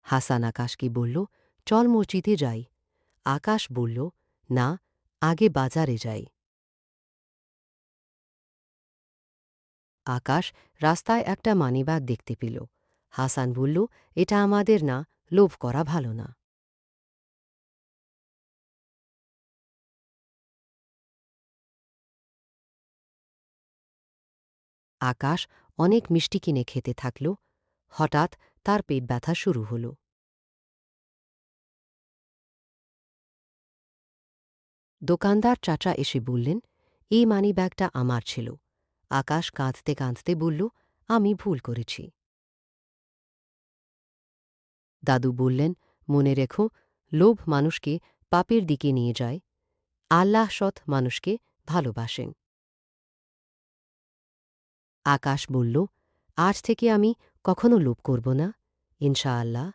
হাসান আকাশকে বলল, চল মসজিদে যাই। আকাশ বলল, না, আগে বাজারে যাই। আকাশ রাস্তায় একটা মানিব্যাগ দেখতে পেল। হাসান বলল, এটা আমাদের না, লোভ করা ভালো না। আকাশ অনেক মিষ্টি কিনে খেতে থাকল। হঠাৎ তার পেট ব্যথা শুরু হল। দোকানদার চাচা এসে বললেন, এই মানিব্যাগটা আমার ছিল। আকাশ কাঁদতে কাঁদতে বলল, আমি ভুল করেছি। দাদু বললেন, মনে রেখো, লোভ মানুষকে পাপের দিকে নিয়ে যায়। আল্লাহ সৎ মানুষকে ভালোবাসেন। আকাশ বলল, আজ থেকে আমি কখনো লোভ করব না, ইনশাআল্লাহ।